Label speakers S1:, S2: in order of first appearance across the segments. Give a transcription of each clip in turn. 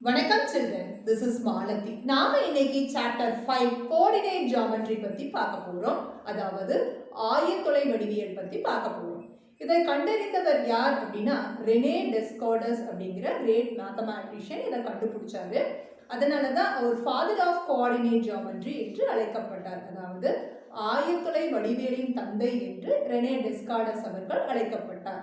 S1: வணக்கம் children, this is Malathi. நாம இன்னைக்கு chapter 5 coordinate geometry பத்தி பார்க்க போறோம். அதாவது ஆயத்தொலை வடிவியல் பத்தி பார்க்க போறோம். இதை கண்டறிந்தவர் யார் அப்படின்னா ரெனே டெஸ்கார்டஸ் அப்படிங்கிற கிரேட் மேத்தமேட்டிஷியன் இதை கண்டுபிடிச்சாரு. அதனால தான் அவர் ஃபாதர் ஆஃப் கோஆர்டினேட் ஜியோமெட்ரி என்று அழைக்கப்பட்டார். அதாவது ஆயத்தொலை வடிவியலின் தந்தை என்று ரெனே டெஸ்கார்டஸ் அவர்கள் அழைக்கப்பட்டார்.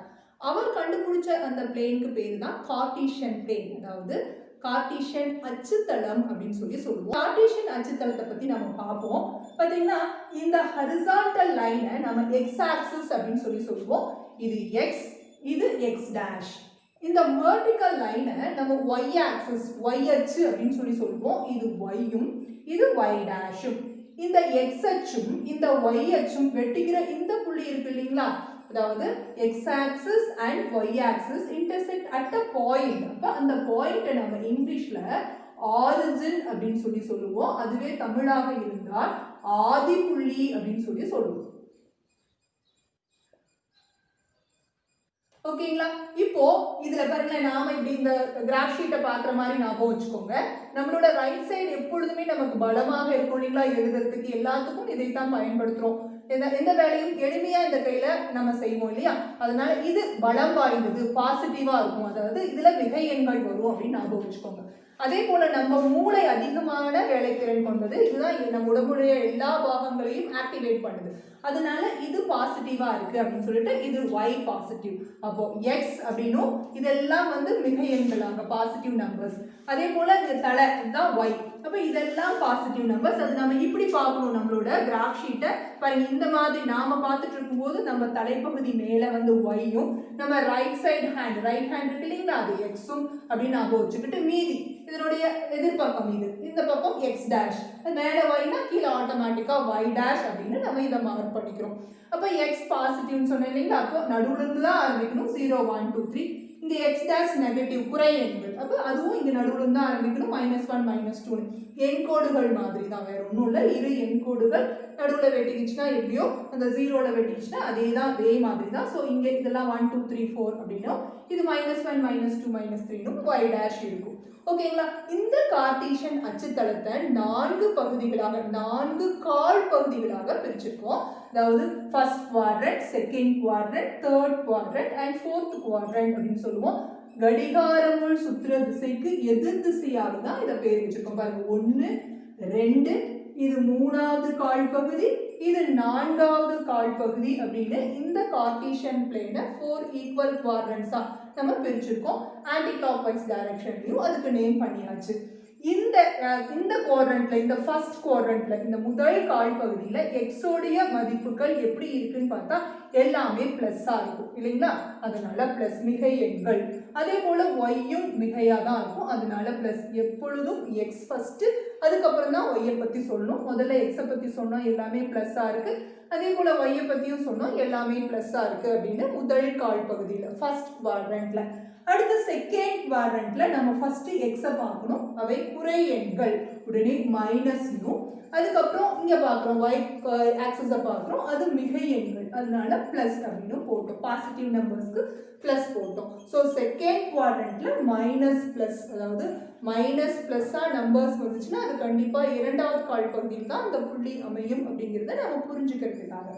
S1: அவர் கண்டுபிடிச்ச அந்த பிளேனுக்கு பேர் தான் கார்ட்டீசியன் பிளேன், அதாவது கார்ட்டீசியன் அச்சுத்தளம் அப்படின்னு சொல்லுவோம். கார்ட்டீசியன் அச்சுத்தளத்தை பத்தி நம்ம பார்ப்போம். பார்த்தீங்கன்னா இந்த ஹரிசான்டல் லைனை நம்ம எக்ஸ் ஆக்சிஸ் அப்படின்னு சொல்லுவோம். இது எக்ஸ், இது எக்ஸ் டேஷ். இந்த வெர்டிக்கல் லைனை நம்ம ஒய் ஆக்சிஸ், ஒய் அச்சு அப்படின்னு சொல்லுவோம். இது ஒய்யும் இது ஒய் டேஷும். இந்த எக்ஸ் அச்சும் இந்த ஒய் அச்சும் வெட்டிக்கிற இந்த புள்ளி இருக்கு இல்லைங்களா, அதாவது X axis and Y axis intersect at a point. அப்போ அந்த பாயிண்ட்டை நம்ம இங்கிலீஷ்ல ஆரிஜின் அப்படின்னு சொல்லுவோம். அதுவே தமிழாக இருந்தால் ஆதி புள்ளி அப்படின்னு சொல்லுவோம். ஓகேங்களா? இப்போ இதுல பாருங்களேன், நாம இப்படி இந்த கிராஃப் ஷீட்டை பாக்குற மாதிரி ஞாபகம் வச்சுக்கோங்க. நம்மளோட ரைட் சைடு எப்பொழுதுமே நமக்கு பலமாக இருக்கும் இல்லைங்களா, எழுதுறதுக்கு எல்லாத்துக்கும் இதைத்தான் பயன்படுத்துறோம். எந்த வேலையும் எளிமையா இந்த கையில நம்ம செய்வோம் இல்லையா, அதனால இது பலம் வாய்ந்தது, பாசிட்டிவா இருக்கும். அதாவது இதுல மிகை எண்கள் வரும் அப்படின்னு ஞாபகம் வச்சுக்கோங்க. அதே போல நம்ம மூளை அதிகமான வேலைத்திறன் கொண்டது. இதுதான் நம்ம உடம்புடைய எல்லா பாகங்களையும் ஆக்டிவேட் பண்ணுது. அதனால இது பாசிட்டிவா இருக்கு அப்படின்னு சொல்லிட்டு இது ஒய் பாசிட்டிவ். அப்போ எக்ஸ் அப்படின்னும் இதெல்லாம் மிகை எண்களாக பாசிட்டிவ் நம்பர்ஸ். அதே போல இந்த தலை தான் ஒய். அப்போ இதெல்லாம் பாசிட்டிவ் நம்பர்ஸ். அது நம்ம இப்படி பார்க்கணும். நம்மளோட கிராஃப் ஷீட்டை பாருங்க, இந்த மாதிரி நாம பார்த்துட்டு இருக்கும்போது நம்ம தலைப்பகுதி மேல ஒய்யும், நம்ம ரைட் ஹேண்ட் இருக்கு இல்லைங்களா, அது எக்ஸும் அப்படின்னு ஞாபகம் வச்சுக்கிட்டு மீதி இதனுடைய எதிர்பக்கம் இது, இந்த பக்கம் எக்ஸ் டேஷ், மேல ஒய்னா கீழே ஆட்டோமேட்டிக்கா ஒய் டேஷ் அப்படின்னு நம்ம இதை மார்க் பண்ணிக்கிறோம். அப்போ எக்ஸ் பாசிட்டிவ்னு சொன்னேன் இல்லைங்களா, அப்போ நடுவுல இருந்து தான் ஆரம்பிக்கணும். 0 1 2 3. இந்த எக்ஸ் டேஷ் நெகட்டிவ் குறை எண்கள், அப்போ அதுவும் இங்க நடுவுல இருந்து ஆரம்பிக்கணும். -1 -2 எண்கோடுகள் மாதிரி தான், வேற ஒன்றும் இல்லை. இரு எண்கோடுகள் நடுவில் வெட்டிக்கிச்சுன்னா எப்படியோ அந்த 0ல வெட்டிக்கிச்சுன்னா அதே மாதிரி தான். ஸோ இங்கே இதெல்லாம் 1 2 3 4 அப்படின்னா இது -1 -2 -3 ஒய் டேஷ் இருக்கும். ஓகேங்களா? இந்த கார்ட்டீசியன் அச்சுத்தளத்தை 4 பகுதிகளாக, 4 கால் பகுதிகளாக பிரிச்சிருக்கோம். அதாவது first quadrant, second quadrant, third quadrant and fourth quadrant அப்படின்னு சொல்லுவோம். கடிகாரமுள் சுற்றுற திசைக்கு எதிர் திசையாக தான் இதை பேர் வச்சிருக்கோம். பாருங்க, 1 2, இது 3வது கால் பகுதி, இது 4வது கால் பகுதி அப்படின்னு இந்த கார்ட்டீசியன் பிளேனை 4 ஈக்குவல் குவாட்ரண்ட்ஸா நம்ம பிரிச்சிருக்கோம். ஆன்டி கிளாக் வைஸ் டைரக்ஷன்லையும் அதுக்கு நேம் பண்ணியாச்சு. இந்த குவாட்ரண்ட்ல, இந்த ஃபர்ஸ்ட் குவாட்ரண்ட்ல, இந்த முதல் கால் பகுதியில எக்ஸோடைய மதிப்புகள் எப்படி இருக்குன்னு பார்த்தா எல்லாமே பிளஸ்ஸா இருக்கும் இல்லைங்களா, அதனால பிளஸ் மிகை எண்கள். அதே போல ஒய்யும் மிகையா தான் இருக்கும், அதனால பிளஸ். எப்பொழுதும் எக்ஸ் ஃபர்ஸ்ட், அதுக்கப்புறம் தான் ஒய்யை பத்தி சொல்லணும். முதல்ல எக்ஸை பத்தி சொன்னோம், எல்லாமே பிளஸ்ஸா இருக்கு. அதே போல ஒய்யை பத்தியும் சொன்னோம், எல்லாமே பிளஸ்ஸா இருக்கு அப்படின்னு முதல் கால் பகுதியில ஃபர்ஸ்ட் குவாட்ரண்ட்ல. அடுத்து செகண்ட் குவாட்ரண்ட்ல நம்ம ஃபர்ஸ்ட் எக்ஸை பார்க்கணும், அவை குறை எண்கள், உடனே மைனஸ்னும். அதுக்கப்புறம் இங்க பார்க்குறோம் ஒய் ஆக்சிஸை பார்க்குறோம், அது மிகை எண்கள், அதனால பிளஸ் அப்படின்னு போட்டோம். பாசிட்டிவ் நம்பர்ஸ்க்கு பிளஸ் போட்டோம். ஸோ செகண்ட் குவாட்ரண்ட்ல மைனஸ் பிளஸ், அதாவது மைனஸ் பிளஸ்ஸா நம்பர்ஸ் வந்துச்சுன்னா அது கண்டிப்பா 2வது கால் பகுதியில் தான் அந்த புள்ளி அமையும் அப்படிங்கிறத நம்ம புரிஞ்சுக்கிறதுக்காக.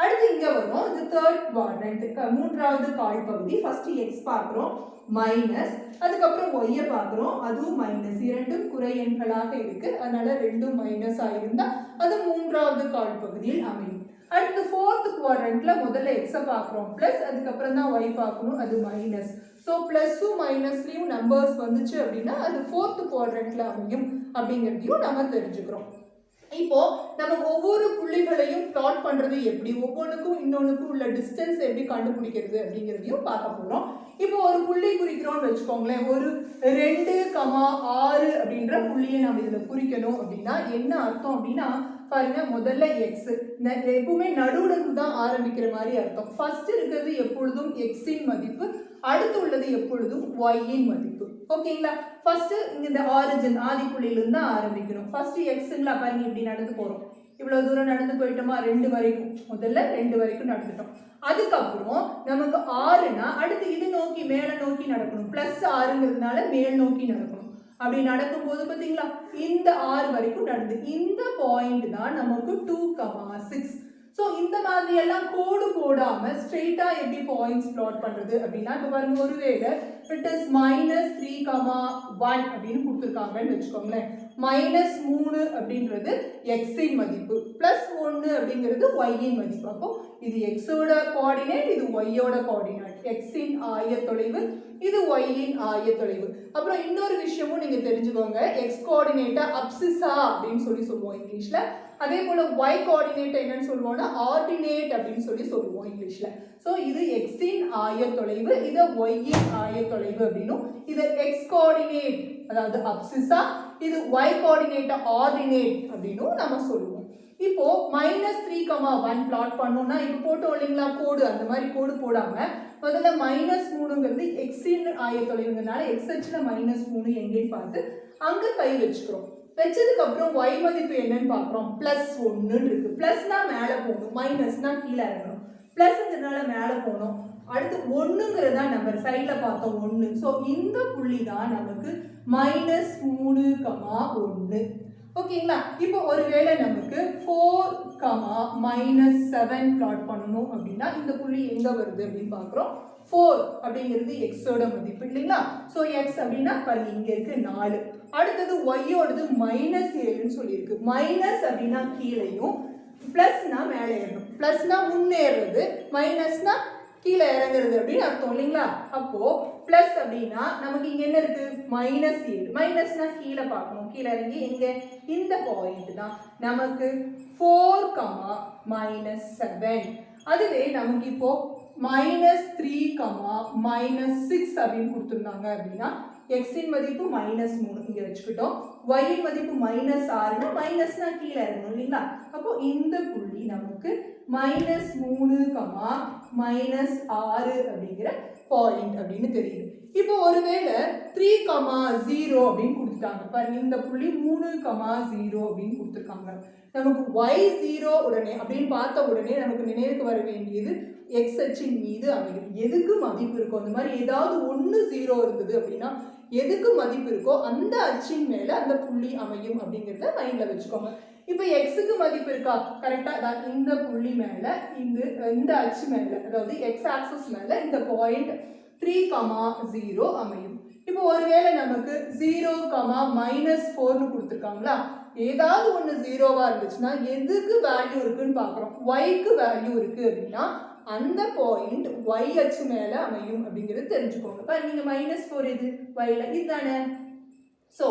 S1: அடுத்து இங்க வரும், இது தேர்ட் குவாட்ரண்ட், 3வது கால் பகுதி. ஃபர்ஸ்ட் எக்ஸ் பார்க்குறோம் மைனஸ், அதுக்கப்புறம் ஒய்யை பார்க்குறோம், அதுவும் மைனஸ். இரண்டும் குறை எண்களாக இருக்கு, அதனால ரெண்டும் மைனஸ் ஆயிருந்தா அது 3வது கால் பகுதியில் அமையும். அடுத்து ஃபோர்த் குவாட்ரண்ட்ல முதல்ல எக்ஸை பார்க்குறோம் பிளஸ், அதுக்கப்புறம் தான் ஒய் பார்க்கணும், அது மைனஸ். ஸோ பிளஸும் மைனஸ்லையும் நம்பர்ஸ் வந்துச்சு அப்படின்னா அது ஃபோர்த் குவாட்ரண்ட்ல அமையும் அப்படிங்கிறதையும் நம்ம தெரிஞ்சுக்கிறோம். இப்போ நம்ம ஒவ்வொரு புள்ளிகளையும் பிளாட் பண்றது எப்படி, ஒவ்வொன்றுக்கும் இன்னொன்றுக்கும் உள்ள டிஸ்டன்ஸ் எப்படி கண்டுபிடிக்கிறது அப்படிங்கிறதையும் பார்க்க போறோம். இப்போ ஒரு புள்ளி குறிக்கிறோம்னு வச்சுக்கோங்களேன், ஒரு 2,6 அப்படின்ற புள்ளியை நம்ம இதுல குறிக்கணும் அப்படின்னா என்ன அர்த்தம் அப்படின்னா, பாருங்க, முதல்ல எக்ஸ், எப்பவுமே நடுவுல இருந்து தான் ஆரம்பிக்கிற மாதிரி அர்த்தம். ஃபர்ஸ்ட் இருக்கிறது எப்பொழுதும் எக்ஸின் மதிப்பு, அடுத்து உள்ளது எப்பொழுதும் ஒய்யின் மதிப்பு. ஓகேங்களா? ஃபர்ஸ்ட் இந்த ஆரிஜின் ஆதி புள்ளியிலிருந்து தான் ஆரம்பிக்கணும். ஃபர்ஸ்ட் எக்ஸுங்களா, பாருங்க இப்படி நடந்து போறோம், இவ்வளவு தூரம் நடந்து போயிட்டோமா, 2 வரைக்கும், முதல்ல 2 வரைக்கும் நடந்துட்டோம். அதுக்கப்புறம் நமக்கு 6னா அடுத்து இது நோக்கி மேல நோக்கி நடக்கணும், +6ங்கிறதுனால மேல் நோக்கி நடக்கணும். அப்படி நடக்கும்போது பார்த்தீங்களா இந்த R வரைக்கும் நடந்து இந்த பாயிண்ட் தான் நமக்கு 2,6. ஸோ இந்த மாதிரி எல்லாம் கோடு போடாமல் ஸ்ட்ரெயிட்டாக எப்படி பாயிண்ட்ஸ் பிளாட் பண்ணுறது அப்படின்னா இப்போ பாருங்க ஒருவேளை இட் இஸ் -3,1 அப்படின்னு கொடுத்துருக்காங்கன்னு வச்சுக்கோங்களேன். -3 அப்படின்றது எக்ஸின் மதிப்பு, +1 அப்படிங்கிறது ஒய்யின் மதிப்பு. அப்போ இது எக்ஸோட கோஆர்டினேட், இது ஒய்யோட கோஆர்டினேட். எக்ஸின் ஆயத்தொலைவு, இது ஒய்யின் ஆயத்தொலைவு. அப்புறம் இன்னொரு விஷயமும் நீங்க தெரிஞ்சுக்கோங்க, எக்ஸ் கோஆர்டினேட்டை அப்சிஸா அப்படின்னு சொல்லுவோம் இங்கிலீஷ்ல. அதே போல y கோஆர்டினேட் என்னன்னு சொல்லுவோம்னா ஆர்டினேட் அப்படின்னு சொல்லுவோம் இங்கிலீஷ்ல. ஸோ இது எக்ஸின் ஆயத்தொலைவு, இது ஒய்யின் ஆயத்தொலைவு அப்படின்னும், இது எக்ஸ் கோஆர்டினேட் அதாவது அப்சிஸா, இது y கோஆர்டினேட் ஆர்டினேட் அப்படின்னும் நம்ம சொல்லுவோம். இப்போ -3,1 பிளாட் பண்ணோம்னா இப்போ போட்டோம் இல்லைங்களா கோடு, அந்த மாதிரி கோடு போடாம முதல்ல -3ங்கிறது எக்ஸின் ஆயத்தொலைவுங்கிறதுனால எக்ஸ் அச்சில் -3 எங்கேன்னு பார்த்து அங்கே கை வச்சுக்கிறோம். வச்சதுக்கு அப்புறம் y மதிப்பு என்னன்னு பார்க்குறோம். +1 இருக்கு. ப்ளஸ்னா மேலே போகணும், மைனஸ்னா கீழே இறங்கணும். ப்ளஸ்ங்கிறதுனால மேலே போகணும். அடுத்து 1ங்கிறது தான் நம்பர், சைடில் பார்த்தோம் 1. ஸோ இந்த புள்ளி தான் நமக்கு -3,1. ஓகேங்களா. இப்போ ஒருவேளை நமக்கு 4,-7 பிளாட் பண்ணணும் அப்படின்னா இந்த புள்ளி எங்க வருது அப்படின்னு பார்க்குறோம். 4 அப்படிங்கிறது எக்ஸோட மதிப்பு இல்லைங்களா. ஸோ எக்ஸ் அப்படின்னா பாருங்க இங்க இருக்கு 4. அடுத்தது ஒய்யோடது -7ன்னு சொல்லியிருக்கு. மைனஸ் அப்படின்னா கீழையும், பிளஸ்னா மேலே ஏறணும். பிளஸ்னா முன்னேறது, மைனஸ்னா கீழே இறங்குறது அப்படின்னு அர்த்தம் இல்லைங்களா. அப்போ பிளஸ் அப்படின்னா நமக்கு இங்க என்ன இருக்கு -7. மைனஸ்னா கீழே பார்க்கணும், கீழே இறங்கி எங்க இந்த பாயிண்ட் தான் நமக்கு 4,-7. அதுவே நமக்கு இப்போ -3,-6 அப்படின்னு கொடுத்துருந்தாங்க அப்படின்னா எக்ஸின் மதிப்பு -3 இங்க வச்சுக்கிட்டோம். ஒய்யின் மதிப்பு -6னா மைனஸ்னா கீழே இறங்கணும் இல்லைங்களா. அப்போ இந்த புள்ளி நமக்கு -3,-6 அப்படிங்கிற பாயிண்ட் அப்படின்னு தெரியுது. இப்போ ஒருவேளை 3,0 அப்படின்னு கொடுத்துட்டாங்க பாருங்க, இந்த புள்ளி 3,0 அப்படின்னு கொடுத்துருக்காங்க. நமக்கு y0 உடனே அப்படின்னு பார்த்த உடனே நமக்கு நினைவுக்கு வர வேண்டியது எக்ஸ் அச்சின் மீது அமையும். எதுக்கு மதிப்பு இருக்கோ அந்த மாதிரி ஏதாவது 1 0 இருந்தது அப்படின்னா எதுக்கு மதிப்பு இருக்கோ அந்த அச்சின் மேல அந்த புள்ளி அமையும் அப்படிங்கிறத மைண்ட்ல வச்சுக்கோங்க. இப்போ எக்ஸுக்கு மதிப்பு இருக்கா கரெக்டா இந்த புள்ளி மேல இந்த அச்சு மேல அதாவது எக்ஸ் ஆக்சிஸ் மேல இந்த பாயிண்ட் 3,0 அமையும். இப்போ ஒருவேளை நமக்கு 0,-4ன்னு கொடுத்துருக்காங்களா, ஏதாவது ஒன்று 0வா இருந்துச்சுன்னா எதுக்கு வேல்யூ இருக்குன்னு பார்க்குறோம். ஒய்க்கு வேல்யூ இருக்கு அப்படின்னா அந்த பாயிண்ட் y அச்சு மேல அமையும் அப்படிங்கிறது தெரிஞ்சுக்கோங்க. பாருங்க நீங்க -4 எது yல இதுதானே. ஸோ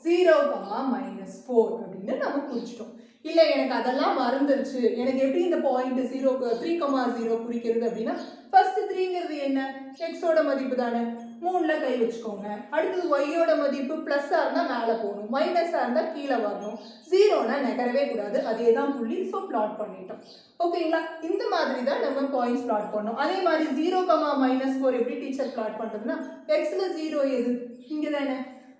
S1: 0,-4 அப்படின்னு நம்ம குறிச்சிட்டோம். இல்லை எனக்கு அதெல்லாம் மறந்துருச்சு, எனக்கு எப்படி இந்த பாயிண்ட் 3,0 குறிக்கிறது அப்படின்னா ஃபர்ஸ்ட் 3ங்கிறது என்ன எக்ஸோட மதிப்பு தானே, 3ல கை வச்சுக்கோங்க. அடுத்தது ஒய்யோட மதிப்பு ப்ளஸ்ஸாக இருந்தால் மேலே போகணும், மைனஸாக இருந்தால் கீழே வரணும், 0னா நகரவே கூடாது, அதே தான் புள்ளி. ஸோ பிளாட் பண்ணிட்டோம். ஓகேங்களா. இந்த மாதிரி தான் நம்ம பாயிண்ட்ஸ் பிளாட் பண்ணோம். அதே மாதிரி 0,-4 எப்படி டீச்சர் பிளாட் பண்ணுறதுன்னா எக்ஸில் 0 எது இங்கே தானே.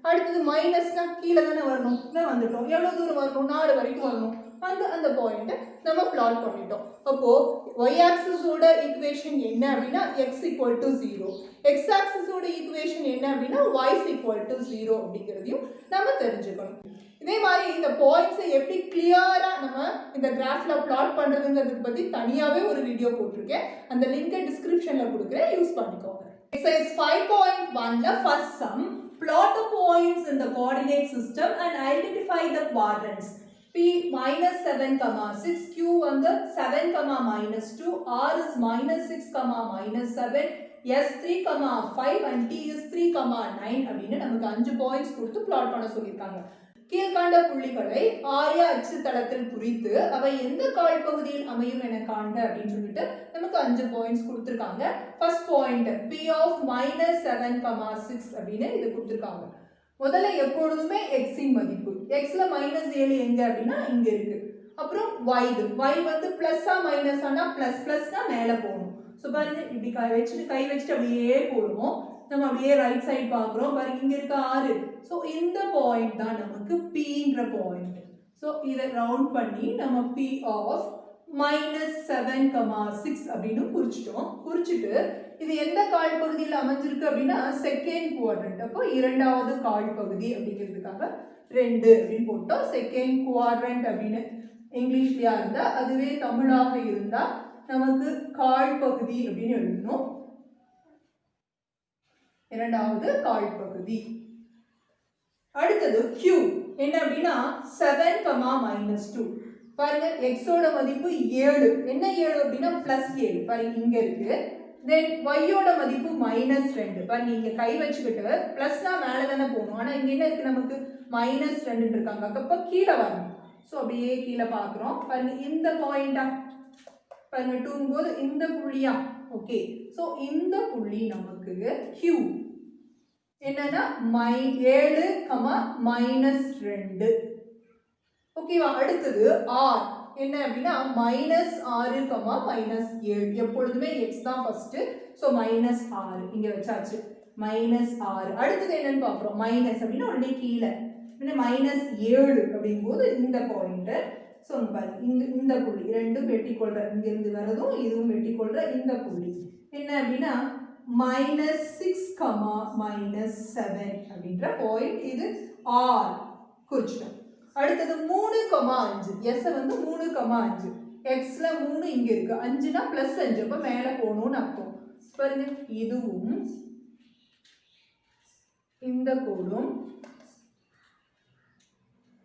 S1: அடுத்தது மைனஸ்னா கீழே தானே வரணும், இதான் வந்துட்டோம். எவ்வளோ தூரம் வரணும் 4 வரைக்கும் வரணும். அந்த பாயிண்ட்டை நம்ம பிளாட் பண்ணிட்டோம். அப்போ y ஆக்சிஸோட ஈக்குவேஷன் என்ன அப்படின்னா x = 0, x ஆக்சிஸோட ஈக்குவேஷன் என்ன அப்படின்னா y = 0 அப்படிங்கிறதையும் நம்ம தெரிஞ்சுக்கணும். இதே மாதிரி இந்த பாயிண்ட்ஸை எப்படி கிளியரா நம்ம இந்த கிராஃப்ல பிளாட் பண்றதுங்கிறத பத்தி தனியாவே ஒரு வீடியோ போட்டிருக்கேன், அந்த லிங்கை டிஸ்கிரிப்ஷன்ல கொடுக்குறேன், யூஸ் பண்ணிக்கோங்க. Exercise 5.1ல first sum, plot the points in the coordinate system and identify the quadrants. P -7,6, Q வந்து 7,-2, R is -6,-7, S 3,5 and T is 3,9 அப்படின்னு நமக்கு 5 பாயிண்ட்ஸ் கொடுத்து பிளாட் பண்ண சொல்லியிருக்காங்க. கீழ்காண்ட புள்ளிகளை ஆய அச்சு தளத்தில் குறித்து அவை எந்த கால் பகுதியில் அமையும் என காண்க அப்படின்னு சொல்லிட்டு நமக்கு 5 பாயிண்ட்ஸ் கொடுத்துருக்காங்க. ஃபர்ஸ்ட் பாயிண்ட் P of -7,6 அப்படின்னு இது கொடுத்துருக்காங்க. முதல்ல எப்பொழுதுமே எக்ஸின் மதிப்பு, எக்ஸ்ல -7 எங்க அப்படின்னா இங்க இருக்கு. அப்புறம் y வந்து பிளஸ்ஸா மைனஸானா பிளஸ்னா மேல போகணும். ஸோ பாருங்க இப்படி கை வச்சுட்டு அப்படியே போடுவோம். நம்ம அப்படியே ரைட் சைடு பார்க்குறோம் பாருங்க, இங்க இருக்க 6. ஸோ இந்த பாயிண்ட் தான் நமக்கு Pன்ற பாயிண்ட். ஸோ இதை ரவுண்ட் பண்ணி நம்ம P of -7,6 அப்படின்னு குறிச்சிட்டோம். குறிச்சிட்டு இது எந்த கால் பகுதியில் அமைஞ்சிருக்கு அப்படின்னா செகண்ட் குவாட்ரண்ட். அப்போ இரண்டாவது கால் பகுதி அப்படிங்கிறதுக்காக 2 அப்படின்னு போட்டோம். செகண்ட் குவாட்ரண்ட் அப்படின்னு இங்கிலீஷ்லயா இருந்தா, அதுவே தமிழாக இருந்தா நமக்கு கால் பகுதி அப்படின்னு எழுதணும். இரண்டாவது கால் பகுதி. அடுத்தது Q என்ன அப்படின்னா 7,-2. பாருங்க x ஓட மதிப்பு 7. என்ன 7 அப்படின்னா +7. பாருங்க இங்க இருக்கு. தென் y ஓட மதிப்பு -2. பாருங்க இங்க கை வச்சுக்கிட்டு பிளஸ்னா மேல தானே போகணும். ஆனா இங்க என்ன இருக்கு நமக்கு -2 இருக்காங்க. அப்ப கீழே வரணும். ஸோ அப்படியே கீழே பார்க்குறோம். பாருங்க இந்த பாயிண்டா பாருங்க 2 போது இந்த புள்ளியா. ஓகே, ஸோ இந்த புள்ளி நமக்கு Q என்னன்னா 7,-2. ஓகேவா. அடுத்தது R என்ன அப்படின்னா -6,-7. எப்பொழுதுமே x தான் ஃபர்ஸ்ட். ஸோ -6 இங்க வச்சாச்சு. -6. அடுத்தது என்னன்னு பார்க்குறோம். மைனஸ் அப்படின்னா உடனே கீழே -7 அப்படிங்கும்போது இந்த பாயிண்ட். ஸோ பாருங்க இந்த புள்ளி ரெண்டும் வெட்டி கொள்ற, இங்கிருந்து வரதும் இதுவும் வெட்டி கொள்ற இந்த புள்ளி என்ன அப்படின்னா -6,-7 அப்படின்ற பாயிண்ட். இது R குறிச்சிட்டோம். அடுத்தது 3,5. S வந்து 3,5. Xல 3 இங்க இருக்கு. 5னா +5. அப்ப மேல போகணும்னு அர்த்தம். பாருங்க இதுவும் இந்த கோடும்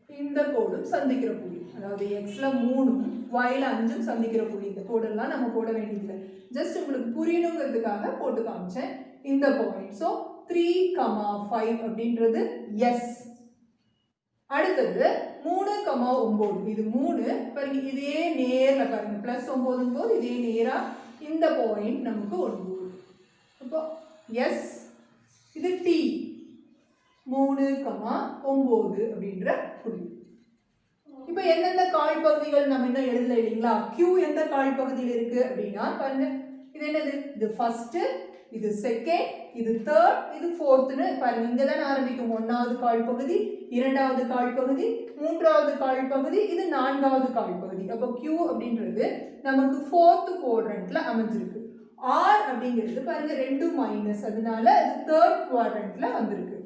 S1: இந்த கோடும் சந்திக்கிற புள்ளி. அதாவது Xல 3ம் Yல 5ம் சந்திக்கிற புள்ளி. இந்த கோடெல்லாம் நம்ம போட வேண்டியதில்லை. ஜஸ்ட் உங்களுக்கு புரியணுங்கிறதுக்காக போட்டு காமிச்சேன் இந்த பாயிண்ட். ஸோ 3,5 அப்படின்றது S. அடுத்தது 3,9. இது 3. பாருங்க இதே நேர்ல பாருங்க +9 போது இதே நேரா இந்த பாயிண்ட் நமக்கு 9. அப்போ S இது T 3,9 அப்படின்ற புள்ளி. இப்போ எந்தெந்த கால் பகுதிகள் நம்ம இன்னும் எழுதல இல்லைங்களா. Q எந்த கால் பகுதியில் இருக்கு அப்படின்னா பாருங்க இது என்னது, இது ஃபர்ஸ்ட், இது செகண்ட், இது தேர்ட், இது ஃபோர்த்னு பாருங்க இங்க தான் ஆரம்பிக்கும். 1வது கால் பகுதி, 2வது கால் பகுதி, 3வது கால் பகுதி, இது 4வது கால் பகுதி. அப்போ Q அப்படின்றது நமக்கு 4th குவாட்ரண்ட்ல அமைஞ்சிருக்கு. R அப்படிங்கிறது பாருங்க 2 மைனஸ், அதனால அது 3rd குவாட்ரண்ட்ல வந்திருக்கு.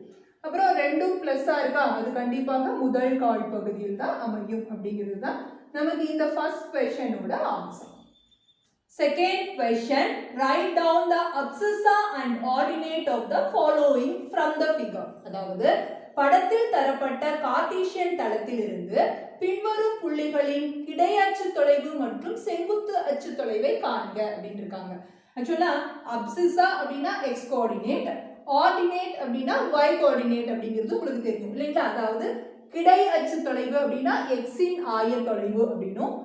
S1: அப்புறம் 2 பிளஸ்ஸா இருக்கா, அது கண்டிப்பாக முதல் கால் பகுதியில் தான் அமையும் அப்படிங்கிறது தான் நமக்கு இந்த ஃபர்ஸ்ட் क्वेश्चनோட answer. Second question, write down the abscissa and ordinate of the following from the figure. அதாவது படத்தில் தரப்பட்ட கார்ட்டீசியன் தளத்திலிருந்து பின்வரும் புள்ளிகளின் கிடை அச்சு தொலைவு மற்றும் செங்குத்து அச்சு தொலைவை காண்க அப்படின்னு இருக்காங்க. ஆக்சுவலா அப்சிசா அப்படின்னா x கோஆர்டினேட், ஆர்டினேட் அப்படின்னா y கோஆர்டினேட் அப்படிங்கிறது உங்களுக்கு தெரியும் இல்லைங்களா. அதாவது கிடை அச்சு தொலைவு அப்படின்னா x இன் ஆயத்தொலைவு அப்படின்னும்,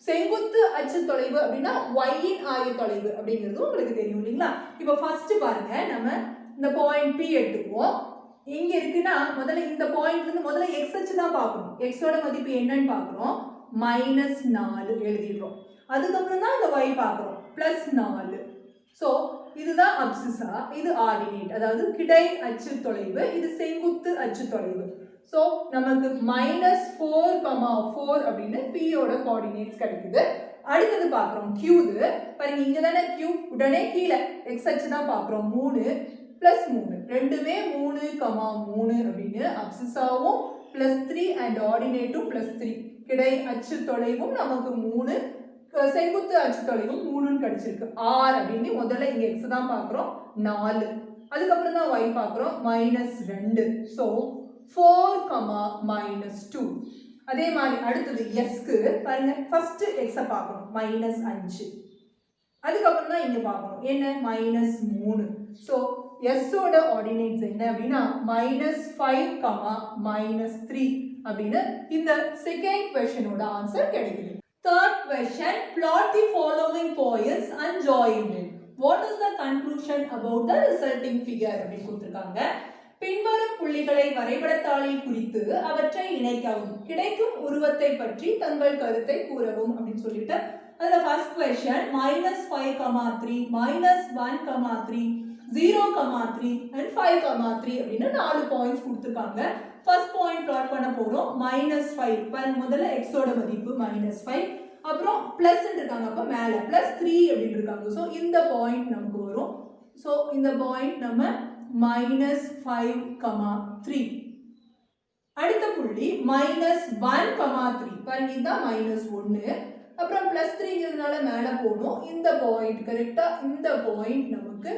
S1: செங்குத்து அச்சு தொலைவு அப்படின்னா y இன் ஆயத்தொலைவு அப்படிங்கிறது உங்களுக்கு தெரியும் இல்லைங்களா. இப்போ ஃபர்ஸ்ட் பாருங்க, நம்ம இந்த பாயிண்ட் P எடுத்துக்குவோம். இங்க இருக்குன்னா முதல்ல இந்த பாயிண்ட்ல இருந்து முதல்ல x அச்சு தான் பார்க்கணும். x ஓட மதிப்பு என்னன்னு பார்க்குறோம், -4 எழுதிடுறோம். அதுக்கப்புறம் தான் இந்த y பார்க்குறோம், +4. ஸோ இதுதான் அப்சிசா, இது ஆர்டினேட் அதாவது கிடை அச்சு தொலைவு, இது செங்குத்து அச்சு தொலைவு. ஸோ நமக்கு -4,4 அப்படின்னு P யோட கோஆர்டினேட்ஸ் கிடைக்குது. அடுத்தது பார்க்குறோம் Q. பாருங்க இங்க தானே Q, உடனே கீழே x அச்சு தான் பார்க்குறோம். 3 + 3 ரெண்டுமே 3,3 அப்படின்னு அப்சிசாவும் +3 அண்ட் ஆர்டினேட்டும் +3. கிடை அச்சு தொலைவும் நமக்கு 3, செங்குத்து அச்சு தொலைவும் 3ன்னு கிடைச்சிருக்கு. R அப்படின்னு முதல்ல இங்க x தான் பார்க்குறோம் 4, அதுக்கப்புறம் தான் y பார்க்குறோம் -2. ஸோ 4,-2. அதே மாதிரி அடுத்தது S-க்கு பாருங்க ஃபர்ஸ்ட் x பார்க்கணும் -5, அதுக்கப்புறம் தான் இங்க பார்க்கணும் என்ன -3. ஸோ S ஓட ஆர்டினேட்ஸ் என்ன அப்படின்னா -5,-3 அப்படின்னு இந்த செகண்ட் क्वेश्चनோட ஆன்சர் கிடைக்குது. Third question, plot the following points and join them. What is the conclusion about the resulting figure அப்படி கொடுத்திருக்காங்க. பின்வரும் புள்ளிகளை வரைபடத்தாளில் குறித்து அவற்றை இணைக்கவும், கிடைக்கும் உருவத்தை பற்றி தங்கள் கருத்தை கூறவும் அப்படின்னு சொல்லிட்டு அதுல ஃபர்ஸ்ட் क्वेश्चन -5,3, -1,3, 0,3 and 5,3 அப்படின்னு 4 பாயிண்ட்ஸ் கொடுத்திருக்காங்க. ஃபர்ஸ்ட் பாயிண்ட் பிளாட் பண்ண போறோம் -5. பாருங்க முதல்ல x ஓட மதிப்பு -5, அப்புறம் பிளஸ் இருக்காங்க, அப்போ மேலே +3 அப்படின்னு இருக்காங்க. ஸோ இந்த பாயிண்ட் நமக்கு வரும். ஸோ இந்த பாயிண்ட் நம்ம -5,3. அடுத்த புள்ளி -1,3. பாருங்க இதுதான் -1. அப்புறம் +3ங்கிறதுனால மேலே போகணும். இந்த பாயிண்ட் கரெக்டா இந்த பாயிண்ட் நமக்கு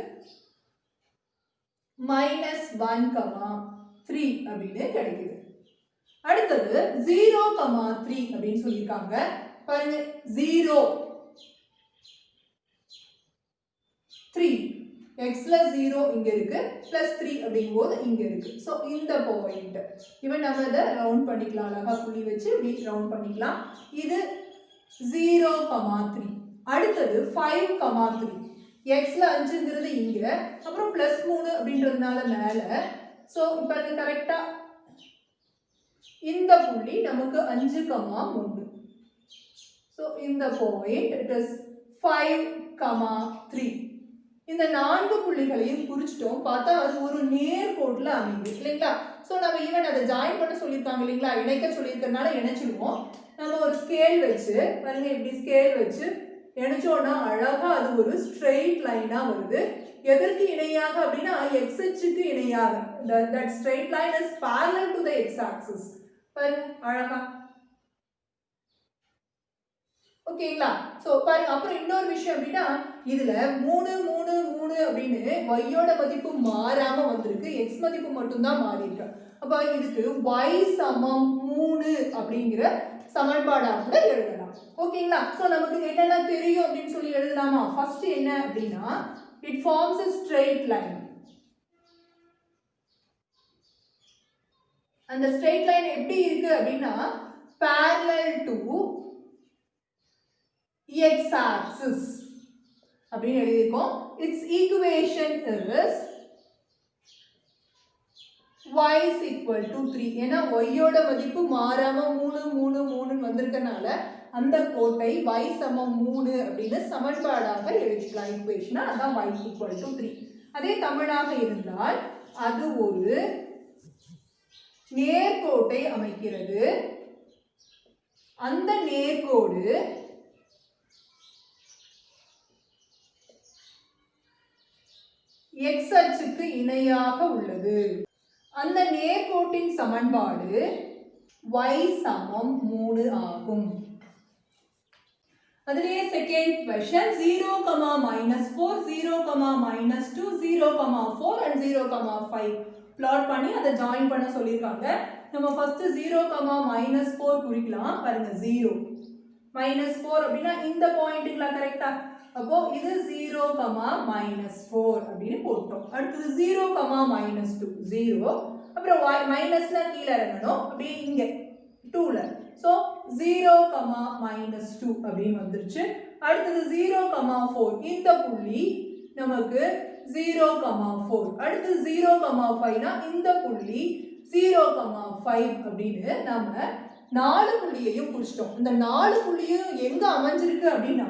S1: -1,3 அப்படின்னு கிடைக்குது. அடுத்தது 0,3 அப்படின்னு சொல்லியிருக்காங்க. பாருங்க 0 3 xல 0 இங்க இருக்கு, +3 அப்படிங்கும்போது இங்க இருக்கு. ஸோ இந்த பாயிண்ட் இவன் நம்ம இதை ரவுண்ட் பண்ணிக்கலாம், அழகா புள்ளி வச்சு இப்படி ரவுண்ட் பண்ணிக்கலாம். இது 0,3. அடுத்தது 5,3. xல 5ங்கிறது இங்க, அப்புறம் +3 அப்படின்றதுனால மேல. ஸோ இப்போ கரெக்டா இந்த புள்ளி நமக்கு 5,3. ஸோ இந்த பாயிண்ட் இட் இஸ் 5,3. இந்த 4 புள்ளிகளையும் குறிச்சிட்டோம். பார்த்தா அது ஒரு நேர்கோட்டில் அமையுது இல்லைங்களா? ஸோ நம்ம ஈவன் அதை ஜாயின் பண்ண சொல்லியிருக்காங்க இல்லைங்களா, இணைக்க சொல்லியிருக்கனால இணைச்சிடுவோம். நம்ம ஒரு ஸ்கேல் வச்சு பாருங்க, இப்படி ஸ்கேல் வச்சு இணைச்சோன்னா அழகா அது ஒரு ஸ்ட்ரெயிட் லைனா வருது. எதற்கு இணையாக அப்படின்னா x அச்சுக்கு இணையாக. that straight line is parallel to the x axis. பாருங்க அழகா. ஓகேங்களா? ஸோ பாருங்க, அப்புறம் இன்னொரு விஷயம் அப்படின்னா இதுல 3 3 3 அப்படின்னு y-யோட மதிப்பு மாறாம வந்திருக்கு, x மதிப்பு மட்டும்தான் மாறி இருக்கு. அப்ப இதுக்கு y சமம் 3 அப்படிங்கிற சமன்பாடா கூட எழுதலாம். ஓகேங்களா? ஸோ நமக்கு என்னென்ன தெரியும் அப்படின்னு சொல்லி எழுதலாமா? ஃபர்ஸ்ட் என்ன அப்படின்னா it forms a straight line. அந்த straight line எப்படி இருக்கு அப்படின்னா parallel to x axis அப்படின்னு எழுதியிருக்கோம். its equation is y is equal to 3. ஏன்னா y-யோட மதிப்பு மாறாம 3 3 3 வந்திருக்கனால அந்த கோட்டை y சமம் 3 அப்படின்னு சமன்பாடாக எழுதிக்கலாம். ஈக்குவேஷனா அதான் y equal to 3. அதே தமிழாக இருந்தால் அது ஒரு நேர்கோட்டை அமைக்கிறது. அந்த நேர்கோடு x அச்சுக்கு இணையாக உள்ளது. அந்த நேர்கோட்டின் சமன்பாடு y சமம் 3 ஆகும். அதிலேயே செகண்ட் क्वेश्चन 0, -4, 0, -2, 0, 4 and 0, 5 plot பண்ணி அதை ஜாயின் பண்ண சொல்லிருக்காங்க. நம்ம ஃபர்ஸ்ட் 0, -4 குறிக்கலாம். பாருங்க 0 -4 அப்படினா இந்த பாயிண்ட்க்குல கரெக்ட்டா? அப்போ இது 0, -4 அப்படினு போட்டோம். அடுத்து 0, -2 0. அப்புறம் மைனஸ்ல கீழ இறங்கணும். அப்படியே இங்க 2ல. சோ 0, -2 அப்படினு வந்துருச்சு. அடுத்து 0, 4 இந்த புள்ளி நமக்கு 0, 4. அடுத்து 0, 5னா இந்த புள்ளி 0, 5 அப்படினு நாம 4 புள்ளியையும் குறிச்சிட்டோம். இந்த 4 புள்ளியும் எங்க அமைஞ்சிருக்கு அப்படினா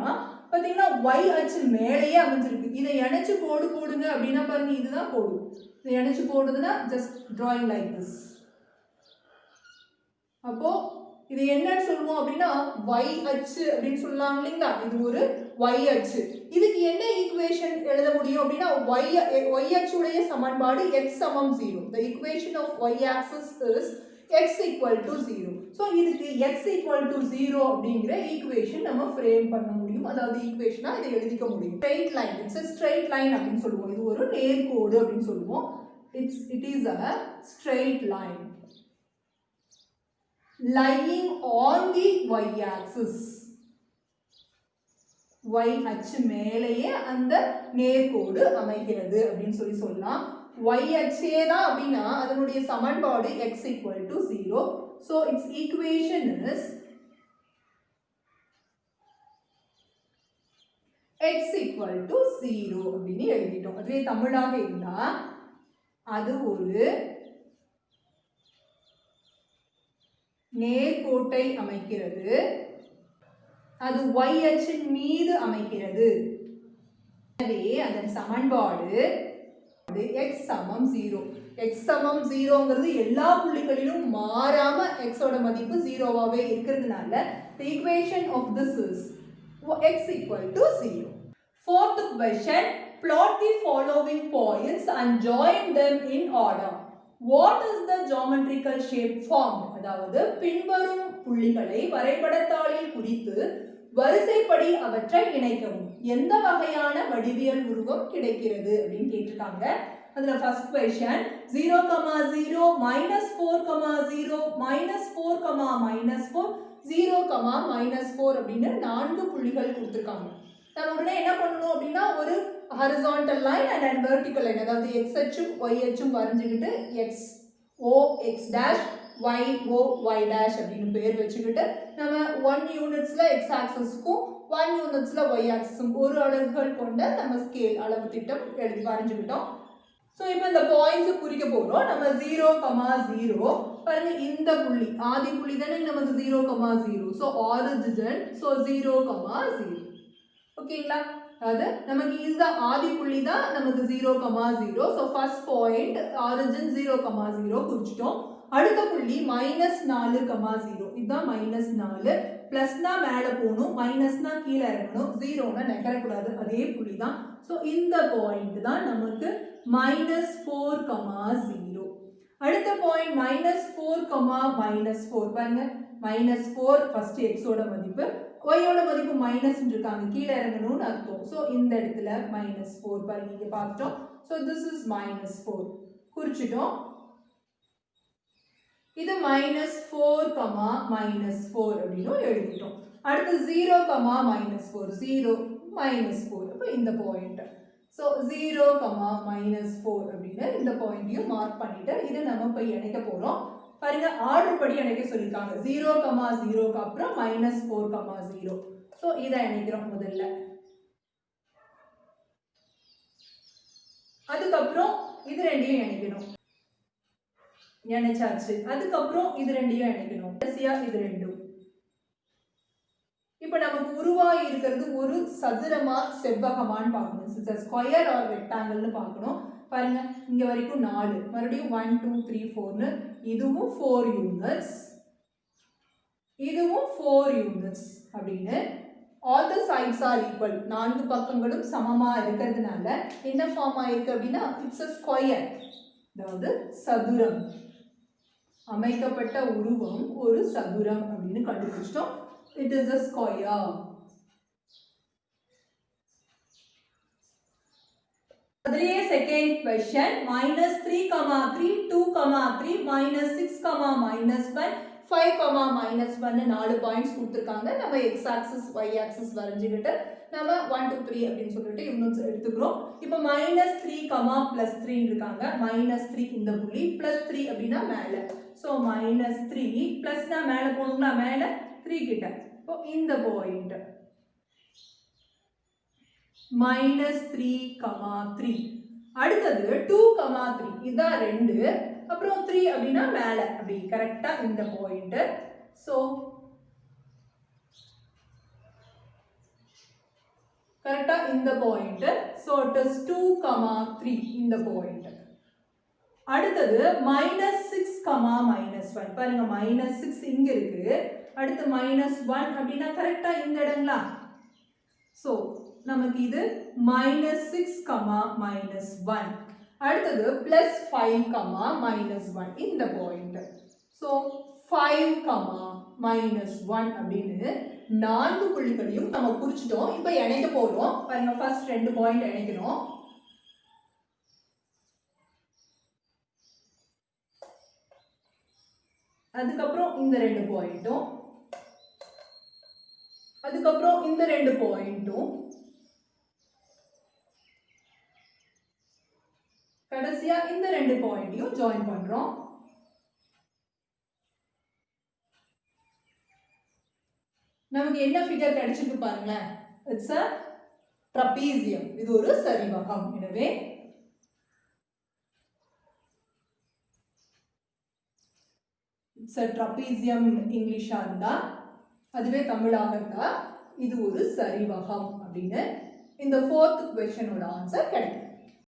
S1: பாத்தீங்கன்னா y அச்சு மேலேயே அமைஞ்சிருக்கு. இதை இணைச்சு கோடு போடுங்க அப்படினா பாருங்க இதுதான் கோடு. இதை இணைச்சு போடுதுன்னா just drawing like this. அப்போ இது என்னன்னு சொல்லுவோம் அப்படின்னா y அச்சு அப்படின்னு சொல்லலாம் இல்லைங்களா? இது ஒரு y அச்சு. இதுக்கு என்ன ஈக்குவேஷன் எழுத முடியும் அப்படின்னா y அச்சுடைய சமன்பாடு x சமம் 0. The equation of y axis is x equal to 0. So இதுக்கு x equal to 0 அப்படிங்கிற ஈக்குவேஷன் நம்ம ஃப்ரேம் பண்ண முடியும். அதாவது ஈக்குவேஷனா இதை எழுதிக்க முடியும். Straight line, it's a straight line அப்படின்னு சொல்லுவோம். இது ஒரு நேர்கோடு அப்படின்னு சொல்லுவோம். It is a straight line lying on the y axis. y அச்சு மேலேயே அந்த நேர்கோடு அமைகிறது அப்படின்னு சொல்லலாம். y அச்சே தான் அப்படின்னா அதனுடைய சமன்பாடு x equal to 0. So its equation is x equal to 0 அப்படின்னு எழுதிட்டோம். அதுவே தமிழாக இருந்தா அது ஒரு நேர்கோட்டை அமைக்கிறது. அது y அச்சின் மீது அமைக்கிறது. எனவே அதன் சமன்பாடு x சமம் 0. x சமம் 0ங்கிறது எல்லா புள்ளிகளிலும் மாறாம x ஓட மதிப்பு 0வாவே இருக்கிறதுனால The equation of this is x equal to 0. Fourth question, plot the following points and join them in order. What is the geometrical shape formed? அதாவது பின்வரும் புள்ளிகளை வரைபடத்தாளில் குறித்து வரிசைப்படி அவற்றை இணைக்கவும். எந்த வகையான வடிவியல் உருவம் கிடைக்கிறது அப்படின்னு கேட்டிருக்காங்க. அதுல ஃபர்ஸ்ட் क्वेश्चन 0, 0, -4, 0, -4, -4, 0, -4 அப்படின்னு 4 புள்ளிகள் கொடுத்திருக்காங்க. நம்ம உடனே என்ன பண்ணணும் அப்படின்னா ஒரு horizontal line and vertical line, அதாவது x அச்சும் y அச்சும் வரைஞ்சிக்கிட்டு x o x dash y o y dash அப்படின்னு பேர் வச்சுக்கிட்டு நம்ம 1 யூனிட்ஸ்ல x ஆக்சிஸ்க்கும் 1 யூனிட்ஸ்ல y ஆக்சிஸும் ஒரு அலகுகள் கொண்ட நம்ம ஸ்கேல் அளவு திட்டம் எழுதி வரைஞ்சுக்கிட்டோம். ஸோ இப்போ இந்த பாயிண்ட்ஸ் குறிக்க போகிறோம். நம்ம 0, 0 பாருங்க, இந்த புள்ளி ஆதி புள்ளி தானே நமக்கு 0, 0. So origin, so 0, 0. ஓகேங்களா, அதாவது நமக்கு இதுதான் ஆதி புள்ளி தான் நமக்கு 0, 0. So first point origin 0, 0 குறிச்சிட்டோம். அடுத்த புள்ளி -4, 0. இதுதான் -4. பிளஸ்னா மேலே போகணும், மைனஸ்னா கீழே இறங்கணும், 0னா நகரக்கூடாது, அதே புள்ளி தான். ஸோ இந்த பாயிண்ட் தான் நமக்கு -4, 0. அடுத்த பாயிண்ட் -4, -4 பாருங்க, -4 ஃபர்ஸ்ட் எக்ஸோட மதிப்பு, ஒய்யோட மதிப்பு மைனஸ் இருக்காங்க, கீழே இறங்கணும்னு அர்த்தம். ஸோ இந்த இடத்துல -4 பாருங்க, இங்கே பார்த்துட்டோம். So this is -4 குறிச்சிட்டோம். இது -4, -4 அப்படின்னு எழுதிட்டோம். அடுத்து 0, -4, 0, -4. அப்போ இந்த பாயிண்ட். ஸோ 0, -4 அப்படின்னு இந்த பாயிண்ட்டையும் மார்க் பண்ணிட்டு இதை நம்ம போய் இணைக்க போகிறோம். பாருங்க, ஆர்டர் படி இணைக்க சொல்லியிருக்காங்க. 0, 0க்கு அப்புறம் -4, 0. ஸோ இதை இணைக்கிறோம் முதல்ல. அதுக்கப்புறம் இது ரெண்டையும் இணைக்கணும், இணைச்சாச்சு. அதுக்கப்புறம் இது ரெண்டையும் இணைக்கணும், கடைசியா இது ரெண்டும். இப்போ நமக்கு உருவாகி இருக்கிறது ஒரு சதுரமா செவ்வகமான்னு பார்க்கணும், ஸ்கொயர் ஆர் ரெக்டாங்கிள்னு பார்க்கணும். பாருங்க, இங்க வரைக்கும் 4, மறுபடியும் 1 2 3 4ன்னு இதுவும் 4 யூனிட்ஸ், இதுவும் 4 யூனிட்ஸ் அப்படின்னு all the sides are equal. 4 பக்கங்களும் சமமா இருக்கிறதுனால என்ன ஃபார்ம் ஆயிருக்கு அப்படின்னா இட்ஸ் a ஸ்கொயர், அதாவது சதுரம். அமைக்கப்பட்ட உருவம் ஒரு சதுரம் அப்படின்னு கண்டுபிடிச்சிட்டோம். It is a square. அதுலயே செகண்ட் क्वेश्चन -3, 3, 2, 3, -6, -1, 5, -1 4 பாயிண்ட்ஸ் கொடுத்திருக்காங்க. நம்ம x ஆக்சிஸ் y ஆக்சிஸ் வரைஞ்சிக்கிட்டு நம்ம 1 2 3 அப்படின்னு சொல்லிட்டு யூனிட்ஸ் எடுத்துக்கிறோம். இப்போ -3, +3 இருக்காங்க. -3 இந்த புள்ளி, +3 அப்படின்னா மேலே. ஸோ -3 ப்ளஸ்னா மேலே போகணும்னா மேலே 3 கிட்ட. இப்போ இந்த பாயிண்ட் -3, 3. அடுத்தது 2, 3. இதுதான் 2. அப்புறம் 3 அப்படின்னா மேலே, அப்படி கரெக்டா இந்த பாயிண்ட். ஸோ கரெக்டா இந்த பாயிண்ட். ஸோ இட் இஸ் 2, 3 இந்த பாயிண்ட். அடுத்தது -6, -1 பாருங்க, -6 இங்க இருக்கு. அடுத்து -1 அப்படின்னா கரெக்டா இந்த இடங்களா. ஸோ நமக்கு இது -6, -1. அடுத்தது +5, -1 இந்த பாயிண்ட். ஸோ 5, -1 அப்படின்னு 4 புள்ளிகளையும் நம்ம குறிச்சிட்டோம். இப்போ இணைக்க போறோம். பாருங்க, ஃபர்ஸ்ட் 2 பாயிண்ட் இணைக்கணும். அதுக்கப்புறம் இந்த 2 பாயிண்ட்டும், அதுக்கப்புறம் இந்த 2 பாயிண்ட்டும், கடைசியா இந்த 2 பாயிண்ட்டையும் ஜாயின் பண்றோம். நமக்கு என்ன ஃபிகர் கிடைச்சிருக்கு பாருங்களேன். It's a trapezium. இது ஒரு சரிவகம். எனவே இட்ஸ் a trapezium இங்கிலீஷா இருந்தா, அதுவே தமிழாக இருந்தா இது ஒரு சரிவகம் அப்படின்னு இந்த 4th क्वेश्चनோட ஆன்சர் கிடைக்கும்.